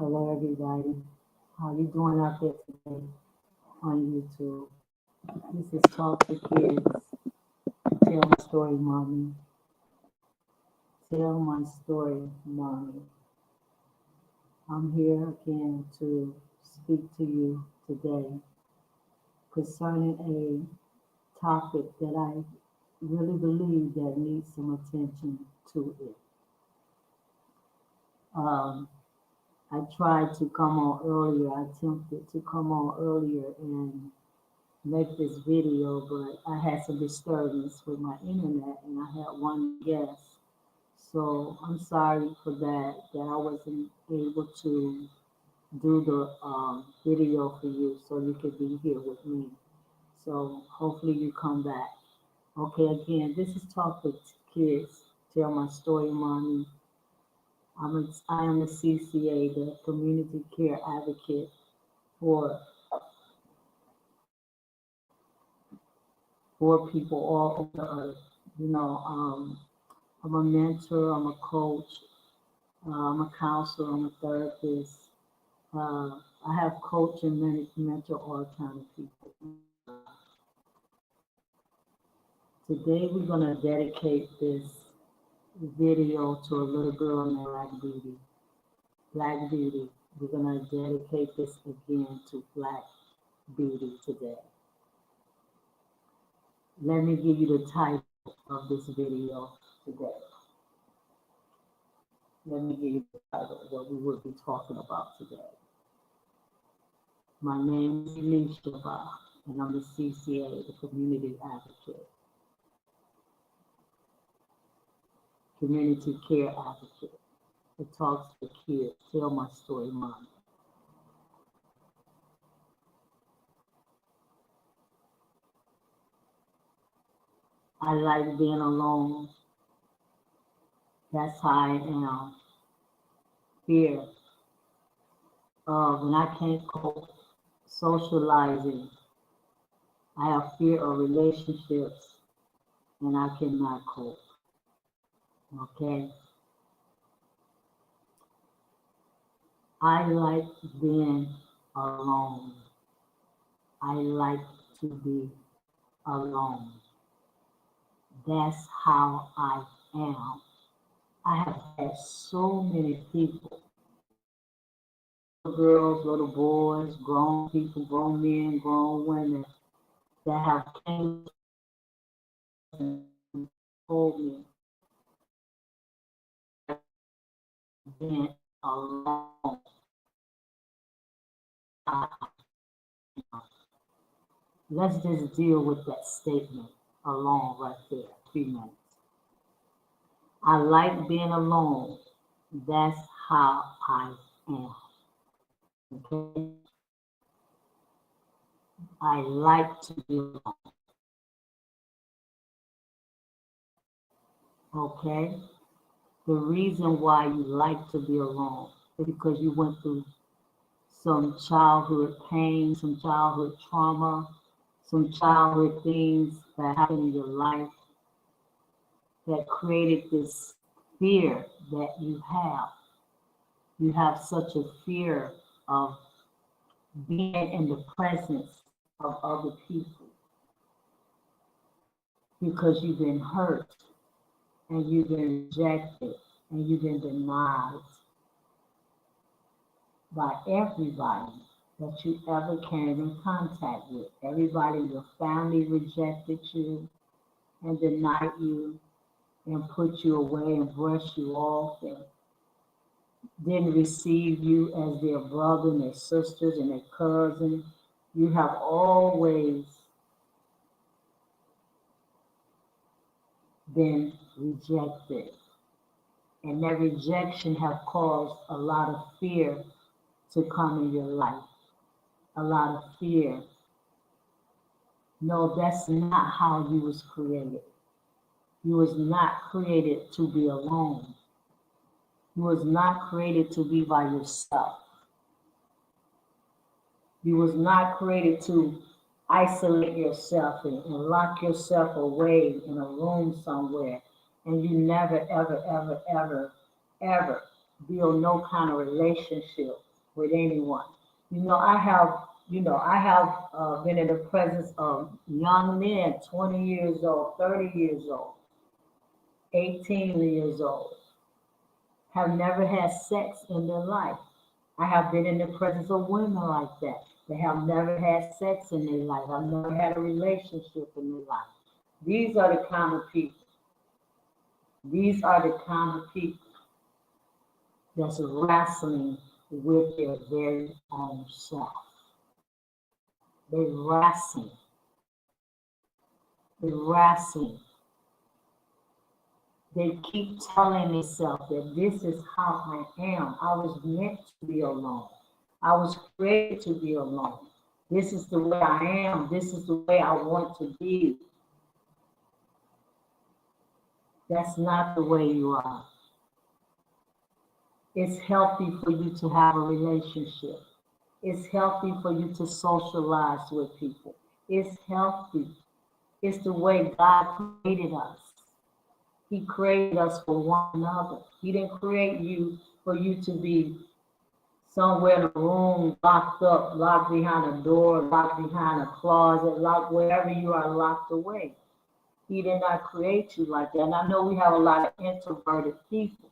Hello, everybody. How you doing out there today on YouTube? This is Talk to Kids. Tell my story, mommy. Tell my story, mommy. I'm here again to speak to you today concerning a topic that I really believe that needs some attention to it. Um, I tried to come on earlier. I attempted to come on earlier and make this video, but I had some disturbance with my internet and I had one guest. So I'm sorry for that I wasn't able to do the video for you so you could be here with me. So hopefully you come back. Okay, again, this is Talk with Kids. Tell my story, mommy. I am a CCA, the Community Care Advocate for people all over the earth. You know, I'm a mentor, I'm a coach, I'm a counselor, I'm a therapist. I have coached and mentor all kind of people. Today we're going to dedicate this video to a little girl named Black Beauty. Black Beauty. We're going to dedicate this again to Black Beauty today. Let me give you the title of this video today. Let me give you the title of what we will be talking about today. My name is Elisha, and I'm the CCA, the Community Advocate, Community Care Advocate. It talks to kids. Tell my story, mom. I like being alone. That's how I am. Fear of when I can't cope, socializing. I have fear of relationships and I cannot cope. Okay? I like being alone. I like to be alone. That's how I am. I have had so many people, little girls, little boys, grown people, grown men, grown women, that have came and told me being alone. Let's just deal with that statement alone right there, 3 minutes. I like being alone. That's how I am. Okay? I like to be alone. Okay? The reason why you like to be alone is because you went through some childhood pain, some childhood trauma, some childhood things that happened in your life that created this fear that you have. You have such a fear of being in the presence of other people because you've been hurt and you've been rejected and you've been denied by everybody that you ever came in contact with. Everybody in your family rejected you and denied you and put you away and brushed you off and didn't receive you as their brother and their sisters and their cousin. You have always been rejected. And that rejection have caused a lot of fear to come in your life. A lot of fear. No, that's not how you was created. You was not created to be alone. You was not created to be by yourself. You was not created to isolate yourself and lock yourself away in a room somewhere and you never, ever, ever, ever, ever build no kind of relationship with anyone. I have been in the presence of young men, 20 years old, 30 years old, 18 years old, have never had sex in their life. I have been in the presence of women like that. They have never had sex in their life. I've never had a relationship in their life. These are the kind of people. These are the kind of people that's wrestling with their very own self. They're wrestling. They're wrestling. They keep telling themselves that this is how I am. I was meant to be alone. I was created to be alone. This is the way I am. This is the way I want to be. That's not the way you are. It's healthy for you to have a relationship. It's healthy for you to socialize with people. It's healthy. It's the way God created us. He created us for one another. He didn't create you for you to be somewhere in a room, locked up, locked behind a door, locked behind a closet, locked wherever you are locked away. He did not create you like that. And I know we have a lot of introverted people.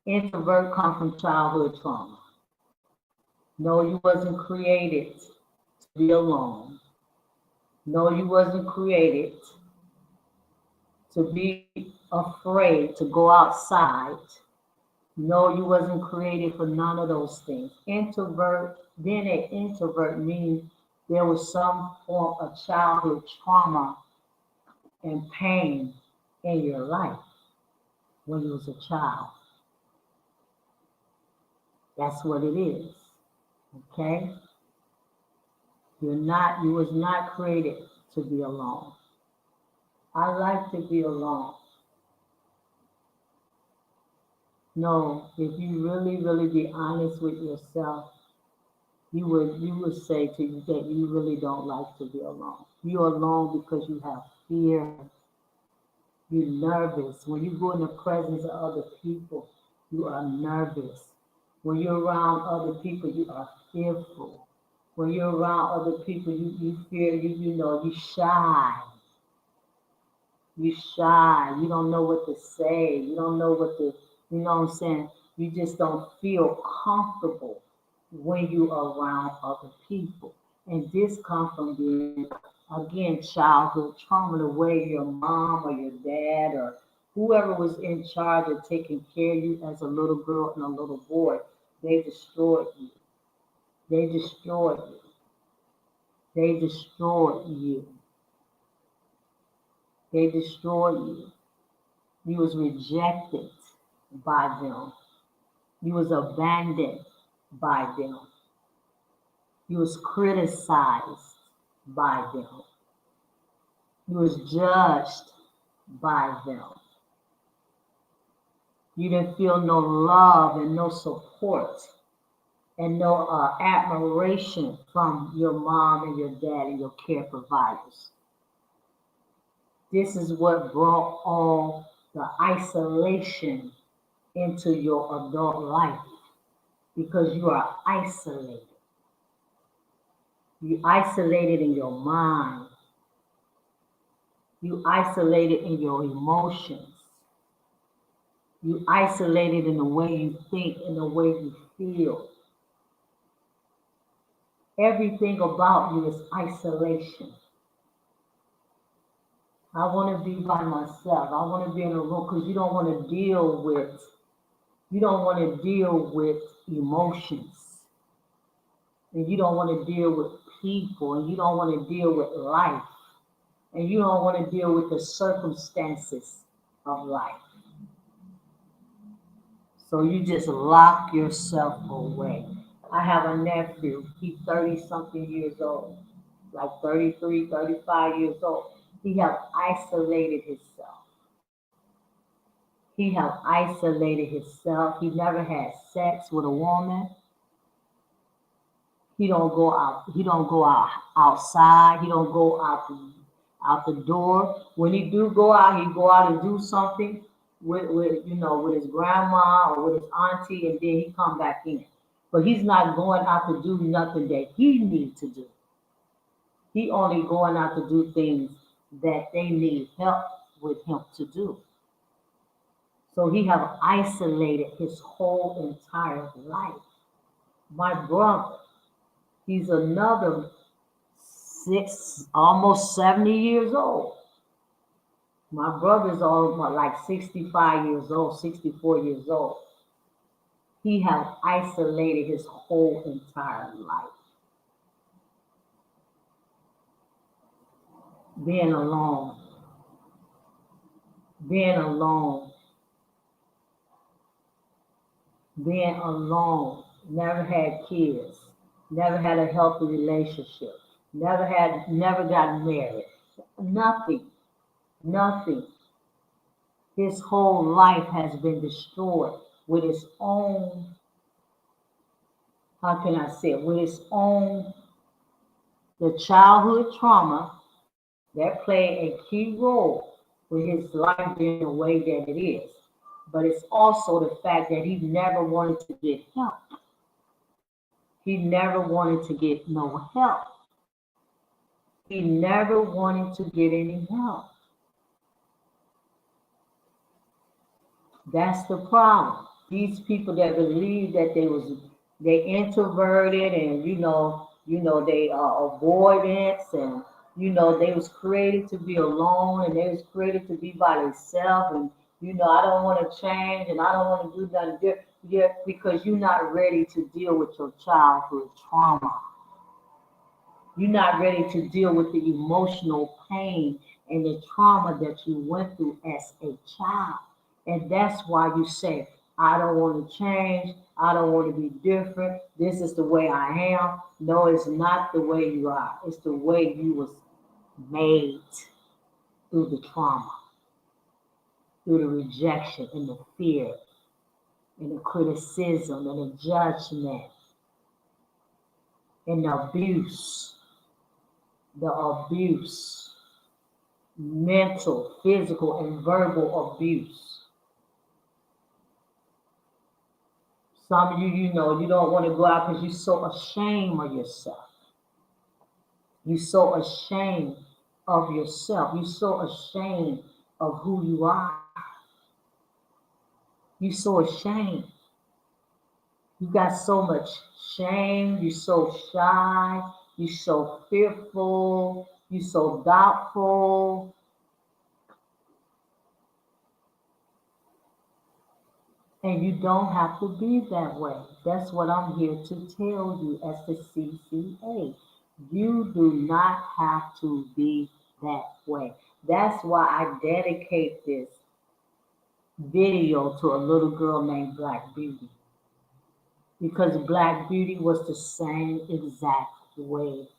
Introvert come from childhood trauma. No, you wasn't created to be alone. No, you wasn't created to be afraid to go outside. No, you wasn't created for none of those things. Being an introvert means there was some form of childhood trauma and pain in your life when you was a child. That's what it is. Okay? You was not created to be alone. I like to be alone. No, if you really, really be honest with yourself, you would say to you that you really don't like to be alone. You're alone because you have fear. You're nervous. When you go in the presence of other people, you are nervous. When you're around other people, you are fearful. When you're around other people, you fear, you're shy. You're shy. You don't know what to say. You don't know what to, you know what I'm saying? You just don't feel comfortable when you're around other people. And this comes from being, again, childhood trauma, the way your mom or your dad or whoever was in charge of taking care of you as a little girl and a little boy, they destroyed you. They destroyed you. They destroyed you. They destroyed you. You was rejected by them. You was abandoned by them. You was criticized by them. You was judged by them. You didn't feel no love and no support and no admiration from your mom and your dad and your care providers. This is what brought all the isolation into your adult life because you are isolated. You isolated in your mind. You isolated in your emotions. You isolated in the way you think and the way you feel. Everything about you is isolation. I want to be by myself. I want to be in a room because you don't want to deal with emotions. And you don't want to deal with people. And you don't want to deal with life. And you don't want to deal with the circumstances of life. So you just lock yourself away. I have a nephew. He's 30 something years old, like 33, 35 years old. He have isolated himself. He have isolated himself. He never had sex with a woman. He don't go out. He don't go out outside. He don't go out the door. When he do go out, he go out and do something. with his grandma or with his auntie, and then he come back in. But he's not going out to do nothing that he needs to do. He only going out to do things that they need help with him to do. So he have isolated his whole entire life. My brother, he's another almost 70 years old. My brother's almost like 65 years old, 64 years old. He have isolated his whole entire life. Being alone, being alone, being alone, never had kids, never had a healthy relationship, never got married, nothing, nothing. His whole life has been destroyed with his own, how can I say it, with his own, the childhood trauma that played a key role with his life being the way that it is. But it's also the fact that he never wanted to get help. He never wanted to get no help. He never wanted to get any help. That's the problem. These people that believe that they introverted and they are avoidance, and they was created to be alone, and they was created to be by themselves, and I don't want to change and I don't want to do nothing different. Yeah, because you're not ready to deal with your childhood trauma. You're not ready to deal with the emotional pain and the trauma that you went through as a child. And that's why you say, I don't want to change. I don't want to be different. This is the way I am. No, it's not the way you are. It's the way you was made through the trauma, through the rejection and the fear and the criticism and the judgment and the abuse, mental, physical, and verbal abuse. Some of you, you don't want to go out because you're so ashamed of yourself. You're so ashamed of yourself. You're so ashamed of who you are. You're so ashamed. You got so much shame. You're so shy. You're so fearful. You're so doubtful. And you don't have to be that way. That's what I'm here to tell you as the CCA. You do not have to be that way. That's why I dedicate this video to a little girl named Black Beauty. Because Black Beauty was the same exact way.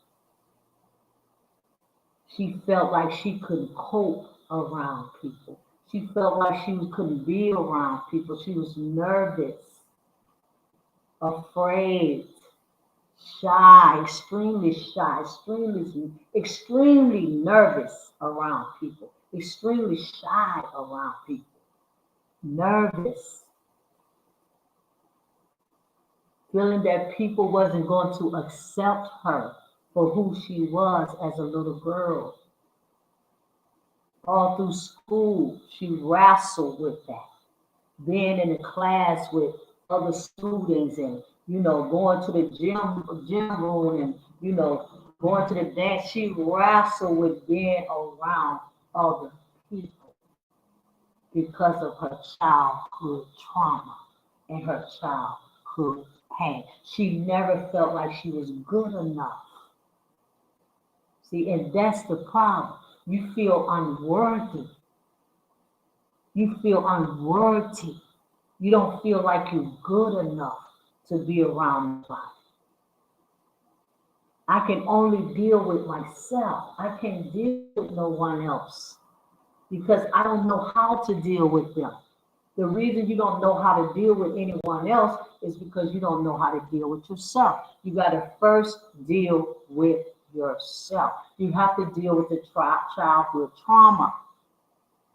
She felt like she couldn't cope around people. She felt like she couldn't be around people. She was nervous, afraid, shy, extremely nervous around people, extremely shy around people, nervous, feeling that people wasn't going to accept her for who she was as a little girl. All through school, she wrestled with that. Being in the class with other students and, going to the gym room and, going to the dance, she wrestled with being around other people because of her childhood trauma and her childhood pain. She never felt like she was good enough. See, and that's the problem. You feel unworthy. You feel unworthy. You don't feel like you're good enough to be around nobody. I can only deal with myself. I can't deal with no one else because I don't know how to deal with them. The reason you don't know how to deal with anyone else is because you don't know how to deal with yourself. You got to first deal with yourself. You have to deal with the childhood trauma.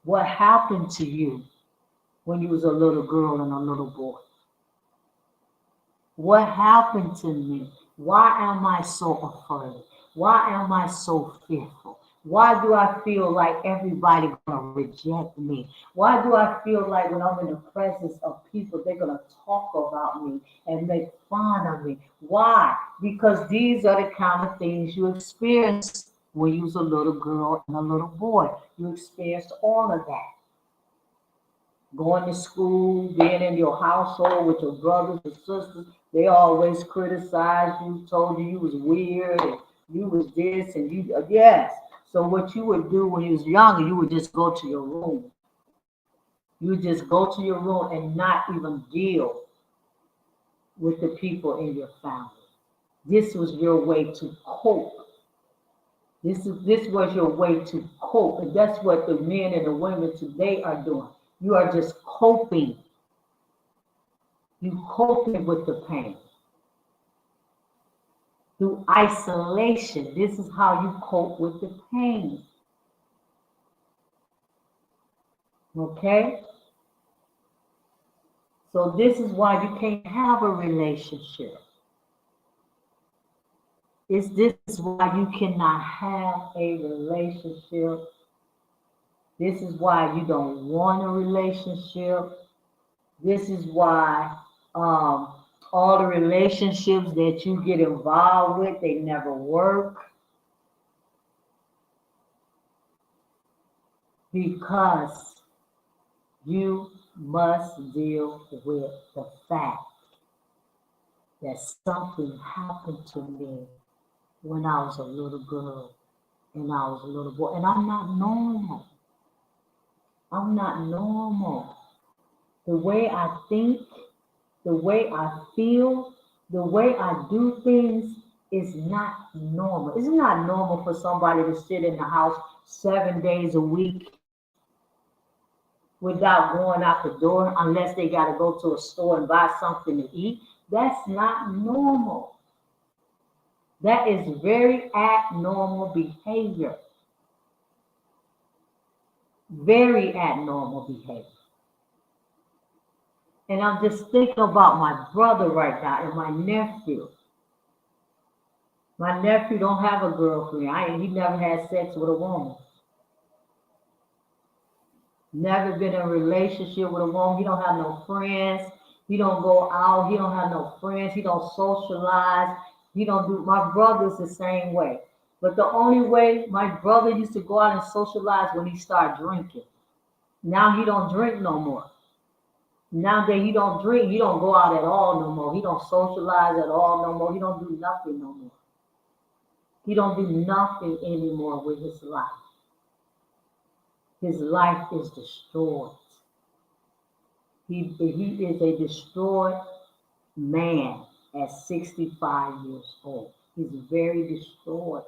What happened to you? when you was a little girl and a little boy? What happened to me? Why am I so afraid? Why am I so fearful? Why do I feel like everybody gonna reject me? Why do I feel like when I'm in the presence of people, they're gonna talk about me and make fun of me? Why? Because these are the kind of things you experienced when you was a little girl and a little boy. You experienced all of that. Going to school, being in your household with your brothers and sisters, they always criticized you, told you was weird and you was this and you, yes. So what you would do when you was younger, you would just go to your room. You would just go to your room and not even deal with the people in your family. This was your way to cope. This was your way to cope, and that's what the men and the women today are doing. You are just coping. You coping with the pain through isolation. This is how you cope with the pain. Okay? So this is why you can't have a relationship. This is why you cannot have a relationship. This is why you don't want a relationship. This is why all the relationships that you get involved with, they never work. Because you must deal with the fact that something happened to me when I was a little girl and I was a little boy. And I'm not normal. I'm not normal. The way I think, the way I feel, the way I do things is not normal. It's not normal for somebody to sit in the house 7 days a week without going out the door unless they got to go to a store and buy something to eat. That's not normal. That is very abnormal behavior. Very abnormal behavior. And I'm just thinking about my brother right now and my nephew. My nephew don't have a girlfriend. He never had sex with a woman. Never been in a relationship with a woman. He don't have no friends. He don't go out. He don't have no friends. He don't socialize. He don't do. My brother's the same way. But the only way my brother used to go out and socialize when he started drinking. Now he don't drink no more. Now that he don't drink, he don't go out at all no more. He don't socialize at all no more. He don't do nothing no more. He don't do nothing anymore with his life. His life is destroyed. He is a destroyed man at 65 years old. He's very destroyed.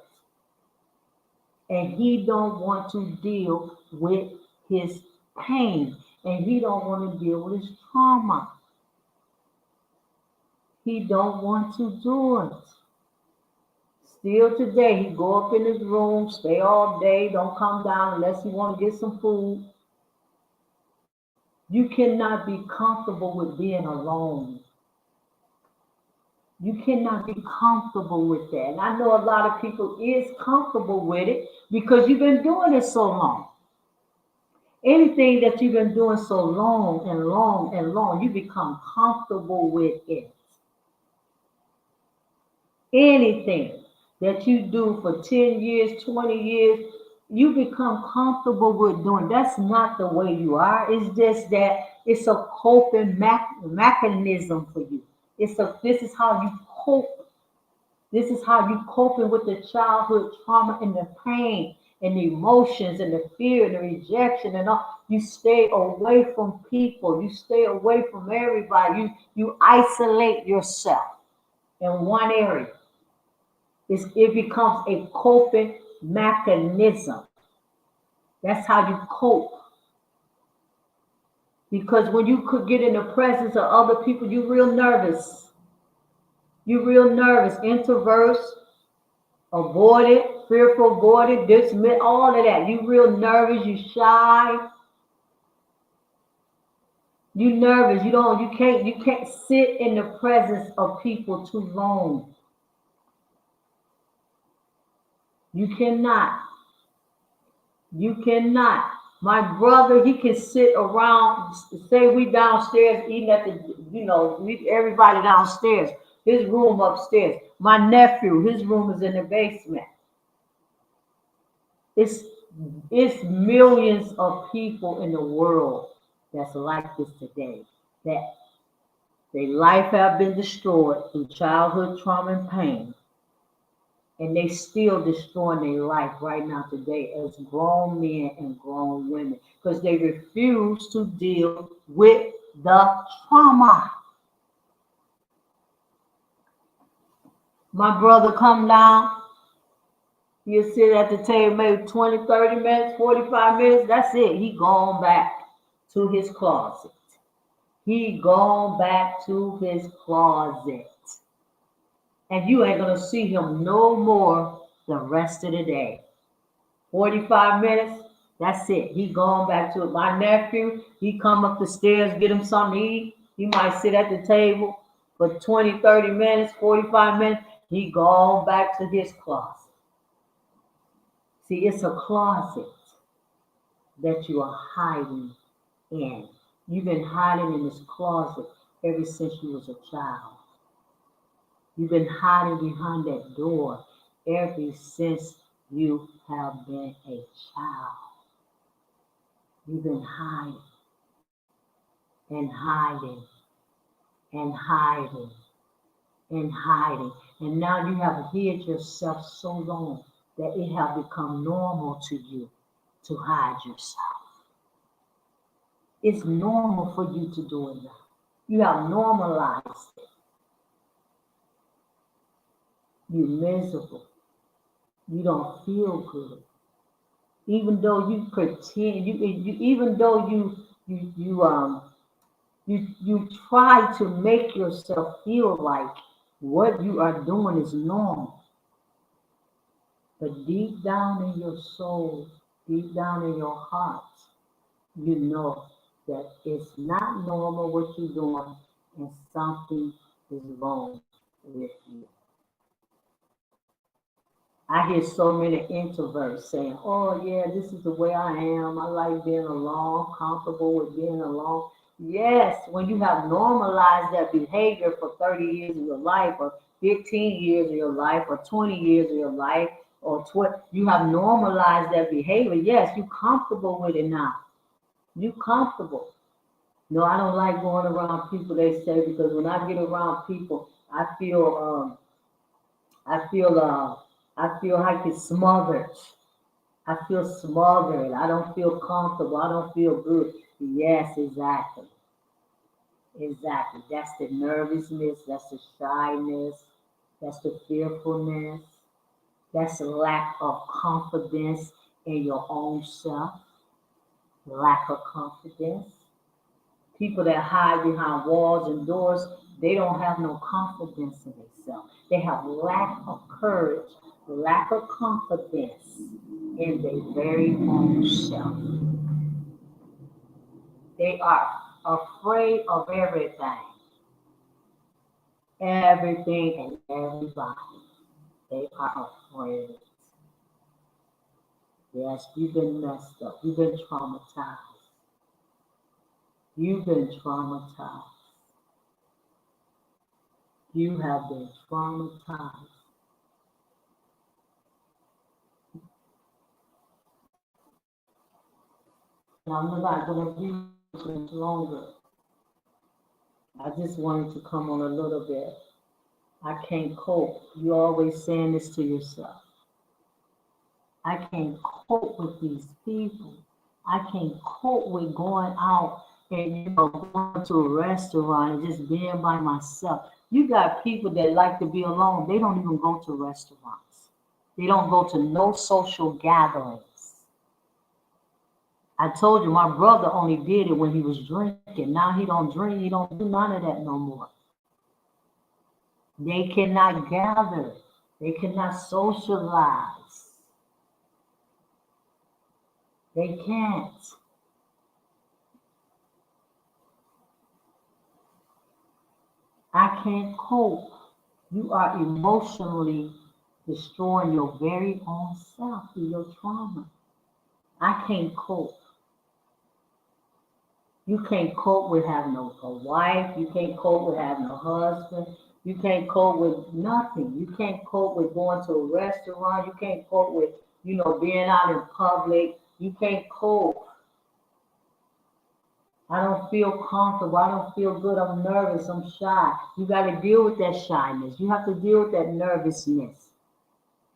And he don't want to deal with his pain. And he don't want to deal with his trauma. He don't want to do it. Still today, he go up in his room, stay all day, don't come down unless he want to get some food. You cannot be comfortable with being alone. You cannot be comfortable with that. And I know a lot of people is comfortable with it because you've been doing it so long. Anything that you've been doing so long and long and long, you become comfortable with it. Anything that you do for 10 years, 20 years, you become comfortable with doing. That's not the way you are. It's just that it's a coping mechanism for you. This is how you cope. This is how you coping with the childhood trauma and the pain and the emotions and the fear and the rejection and all. You stay away from people. You stay away from everybody. You isolate yourself in one area. It becomes a coping mechanism. That's how you cope. Because when you could get in the presence of other people, you're real nervous. You're real nervous, introverts, avoided, fearful, avoided, dismiss, all of that. You're real nervous, you shy. You nervous. You can't sit in the presence of people too long. You cannot. You cannot. My brother, he can sit around, say we downstairs eating at the, everybody downstairs. His room upstairs. My nephew, his room is in the basement. It's it's millions of people in the world that's like this today. That their life have been destroyed through childhood trauma and pain, and they still destroying their life right now today as grown men and grown women because they refuse to deal with the trauma. My brother come down, he'll sit at the table maybe 20, 30 minutes, 45 minutes, that's it. He gone back to his closet. He gone back to his closet. And you ain't gonna see him no more the rest of the day. 45 minutes, that's it. He gone back to it. My nephew, he come up the stairs, get him something to eat. He might sit at the table for 20, 30 minutes, 45 minutes. He gone back to his closet. See, it's a closet that you are hiding in. You've been hiding in this closet ever since you was a child. You've been hiding behind that door ever since you have been a child. You've been hiding and hiding and hiding and hiding. And now you have hid yourself so long that it has become normal to you to hide yourself. It's normal for you to do it now. You have normalized it. You're miserable. You don't feel good. Even though you pretend, even though you try to make yourself feel like what you are doing is normal. But deep down in your soul, deep down in your heart, you know that it's not normal what you're doing and something is wrong with you. I hear so many introverts saying, oh, yeah, this is the way I am. I like being alone, comfortable with being alone. Yes, when you have normalized that behavior for 30 years of your life, or 15 years of your life, or 20 years of your life, or you have normalized that behavior. Yes, you're comfortable with it now. You're comfortable. No, I don't like going around people, they say, because when I get around people, I feel I feel like it's smothered. I feel smothered. I don't feel comfortable. I don't feel good. Yes, exactly. Exactly. That's the nervousness, that's the shyness, that's the fearfulness, that's the lack of confidence in your own self, lack of confidence. People that hide behind walls and doors, they don't have no confidence in themselves. They have lack of courage, lack of confidence in their very own self. They are afraid of everything and everybody. They are afraid. Yes, you've been messed up. You've been traumatized. You've been traumatized. You have been traumatized. And I'm not going to be much longer. I just wanted to come on a little bit. I can't cope. You always saying this to yourself. I can't cope with these people. I can't cope with going out and going to a restaurant and just being by myself. You got people that like to be alone. They don't even go to restaurants. They don't go to no social gatherings. I told you my brother only did it when he was drinking. Now he don't drink. He don't do none of that no more. They cannot gather. They cannot socialize. They can't. I can't cope. You are emotionally destroying your very own self through your trauma. I can't cope. You can't cope with having a wife. You can't cope with having a husband. You can't cope with nothing. You can't cope with going to a restaurant. You can't cope with, being out in public. You can't cope. I don't feel comfortable. I don't feel good. I'm nervous. I'm shy. You got to deal with that shyness. You have to deal with that nervousness.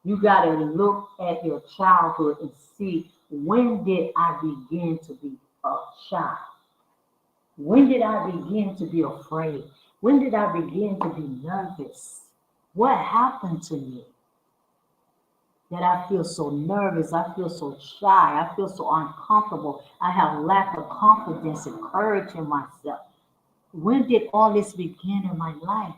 You got to look at your childhood and see, when did I begin to be shy? When did I begin to be afraid? When did I begin to be nervous? What happened to me that I feel so nervous? I feel so shy. I feel so uncomfortable. I have lack of confidence and courage in myself. When did all this begin in my life?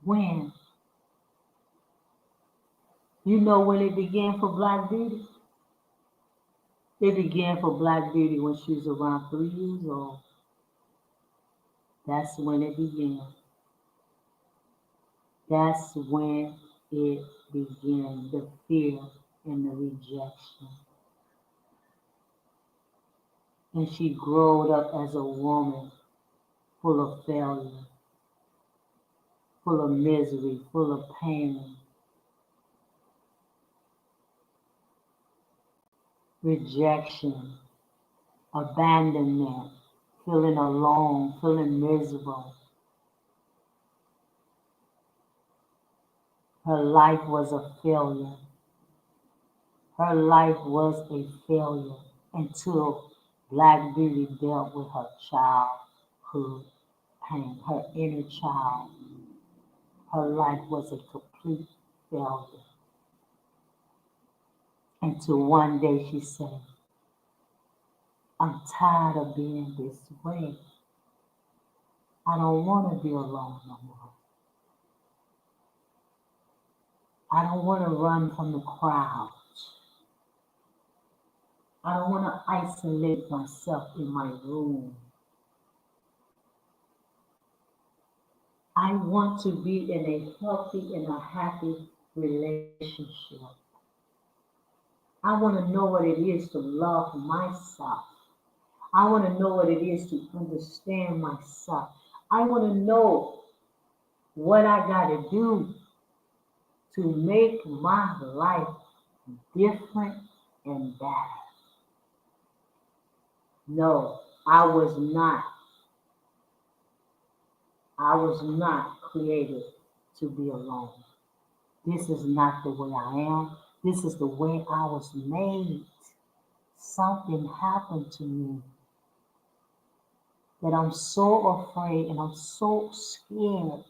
When? You know when it began for Black Beauty? It began for Black Beauty when she was around 3 years old. That's when it began. That's when it began, the fear and the rejection. And she grew up as a woman full of failure, full of misery, full of pain, rejection, abandonment, feeling alone, feeling miserable. Her life was a failure. Her life was a failure until Black Beauty dealt with her childhood pain, her inner child. Her life was a complete failure. Until one day she said, I'm tired of being this way. I don't want to be alone no more. I don't want to run from the crowd. I don't want to isolate myself in my room. I want to be in a healthy and a happy relationship. I want to know what it is to love myself. I want to know what it is to understand myself. I want to know what I got to do to make my life different and better. No, I was not created to be alone. This is not the way I am. This is the way I was made. Something happened to me that I'm so afraid and I'm so scared.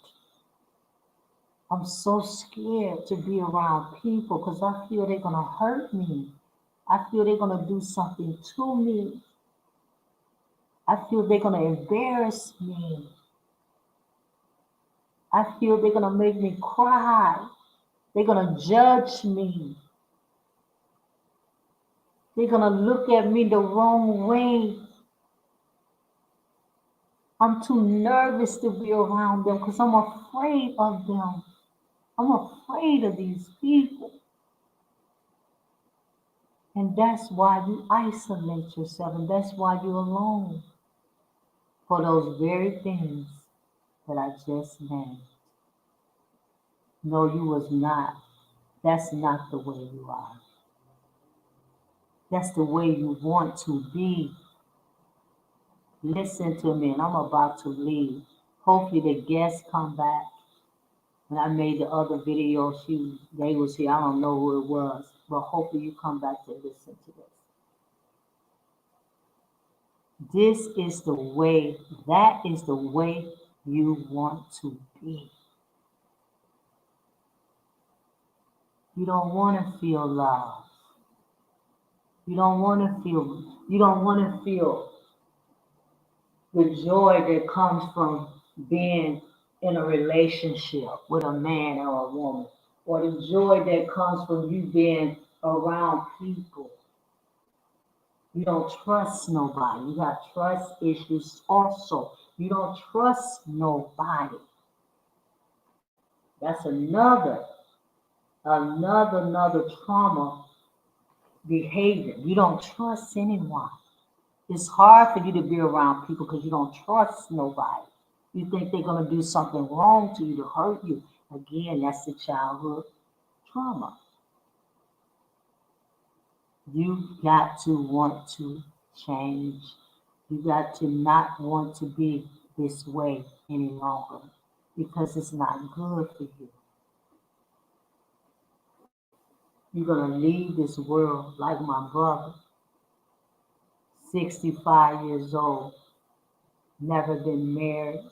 I'm so scared to be around people because I feel they're going to hurt me. I feel they're going to do something to me. I feel they're going to embarrass me. I feel they're going to make me cry. They're going to judge me. They're going to look at me the wrong way. I'm too nervous to be around them because I'm afraid of them. I'm afraid of these people. And that's why you isolate yourself, and that's why you're alone for those very things that I just named. No, you was not. That's not the way you are. That's the way you want to be. Listen to me, and I'm about to leave. Hopefully the guests come back. When I made the other video, they was here. I don't know who it was, but hopefully you come back to listen to this. This is the way, that is the way you want to be. You don't want to feel love. You don't want to feel the joy that comes from being in a relationship with a man or a woman, or the joy that comes from you being around people. You don't trust nobody. You got trust issues also. You don't trust nobody. That's another trauma behavior. You don't trust anyone. It's hard for you to be around people because you don't trust nobody. You think they're going to do something wrong to you to hurt you. Again, that's the childhood trauma. You got to want to change. You got to not want to be this way any longer because it's not good for you. You're going to leave this world like my brother, 65 years old, never been married.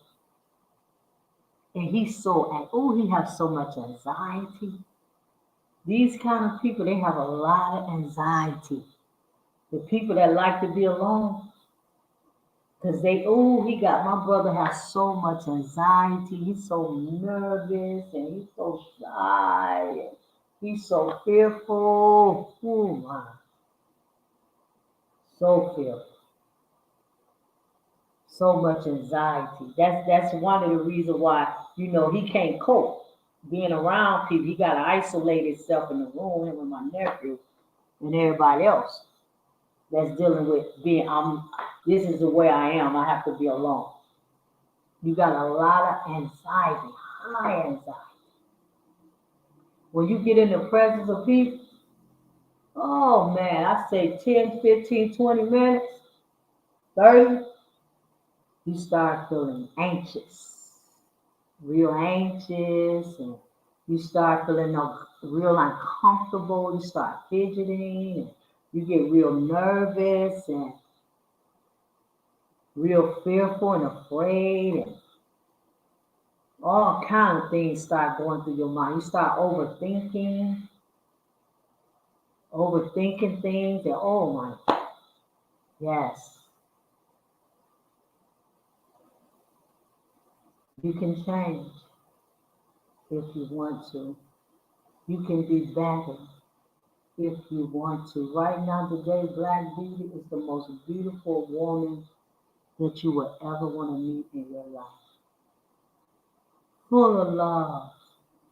And he's he has so much anxiety. These kind of people, they have a lot of anxiety. The people that like to be alone, because he got, my brother has so much anxiety. He's so nervous and he's so shy. And he's so fearful. Oh my, so fearful. So much anxiety. That's one of the reasons why, he can't cope. Being around people, he gotta isolate himself in the room, him and my nephew and everybody else that's dealing with this is the way I am. I have to be alone. You got a lot of anxiety, high anxiety. When you get in the presence of people, oh man, I say 10, 15, 20 minutes, 30, you start feeling anxious, real anxious, and you start feeling real uncomfortable. You start fidgeting, and you get real nervous and real fearful and afraid, and all kind of things start going through your mind. You start overthinking things, and oh my, yes, you can change if you want to. You can be better if you want to. Right now, today, Black Beauty is the most beautiful woman that you will ever want to meet in your life. Full of love,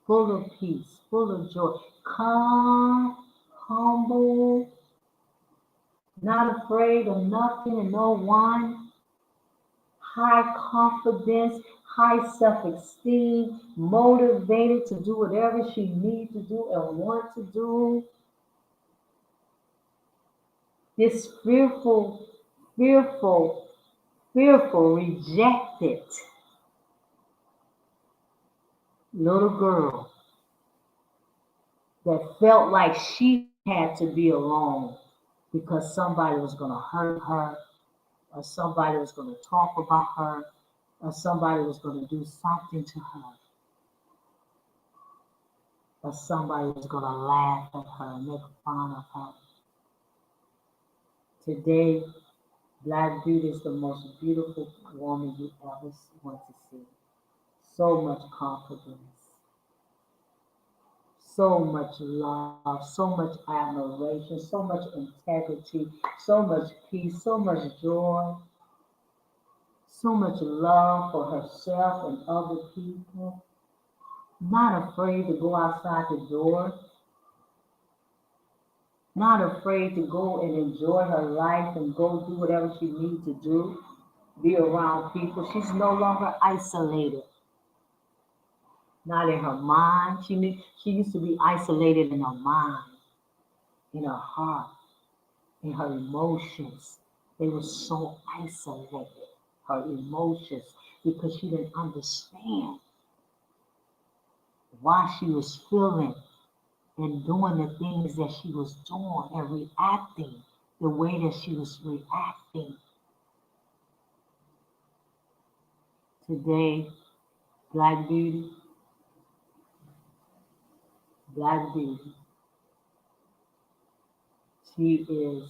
full of peace, full of joy, calm, humble, not afraid of nothing and no one, high confidence, high self-esteem, motivated to do whatever she needs to do and want to do. This fearful, rejected little girl that felt like she had to be alone because somebody was going to hurt her, or somebody was going to talk about her, or somebody was going to do something to her, or somebody was going to laugh at her and make fun of her. Today, Black Beauty is the most beautiful woman you ever want to see. So much confidence, so much love, so much admiration, so much integrity, so much peace, so much joy, so much love for herself and other people. Not afraid to go outside the door, not afraid to go and enjoy her life and go do whatever she needs to do, be around people. She's no longer isolated. Not in her mind. She used to be isolated in her mind, in her heart, in her emotions. They were so isolated, her emotions, because she didn't understand why she was feeling and doing the things that she was doing and reacting the way that she was reacting. Today, Black Beauty, Black Beauty, she is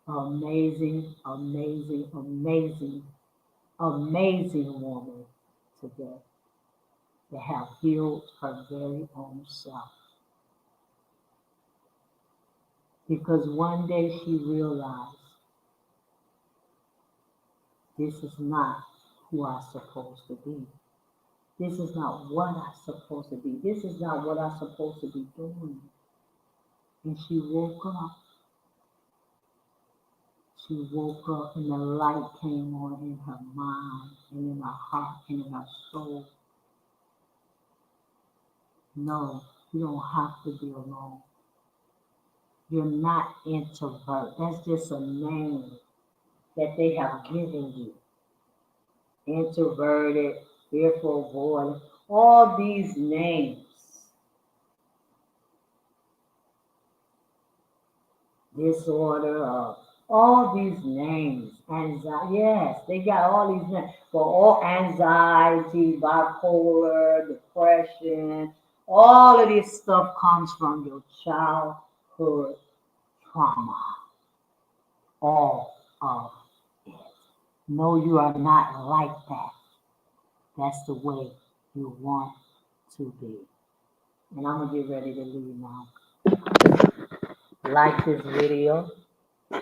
amazing, amazing, amazing, amazing woman today that have healed her very own self. because one day she realized this is not who I'm supposed to be. This is not what I'm supposed to be. This is not what I'm supposed to be doing. And she woke up. She woke up and the light came on in her mind and in her heart and in her soul. No, you don't have to be alone. You're not introvert. That's just a name that they have given you. Introverted, fearful, avoidant, all these names. Disorder, all these names. Anxiety, yes, they got all these names. For all anxiety, bipolar, depression, all of this stuff comes from your childhood trauma. All of it. No, you are not like that. That's the way you want to be. And I'm going to get ready to leave now. Like this video,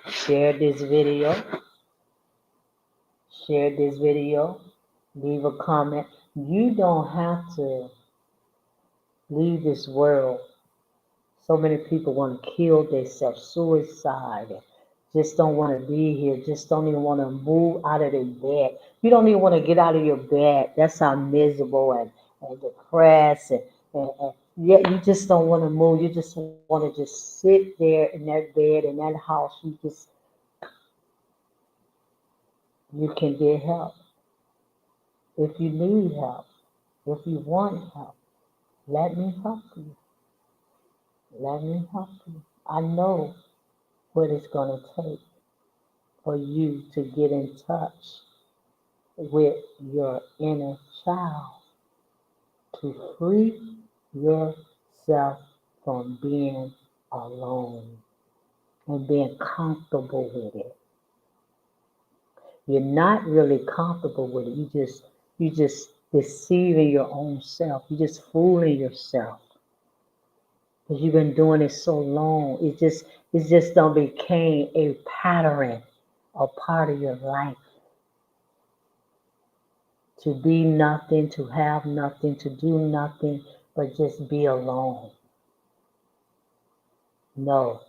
share this video, share this video, leave a comment. You don't have to leave this world. So many people want to kill themselves, suicide, just don't want to be here, just don't even want to move out of their bed. You don't even want to get out of your bed. That's how miserable and depressed and yet you just don't want to move. You just want to just sit there in that bed, in that house. You can get help if you need help, if you want help. Let me help you. Let me help you. I know what it's going to take for you to get in touch with your inner child, to free yourself from being alone and being comfortable with it. You're not really comfortable with it. You just deceiving your own self. You're just fooling yourself because you've been doing it so long. It just don't became a pattern, a part of your life. To be nothing, to have nothing, to do nothing, but just be alone. No,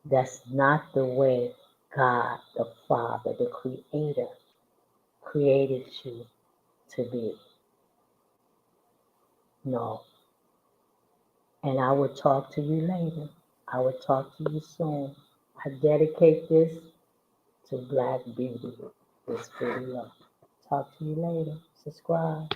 that's not the way God, the Father, the Creator, created you to be. No. And I will talk to you later. I will talk to you soon. I dedicate this to Black Beauty, this video. Talk to you later. Subscribe.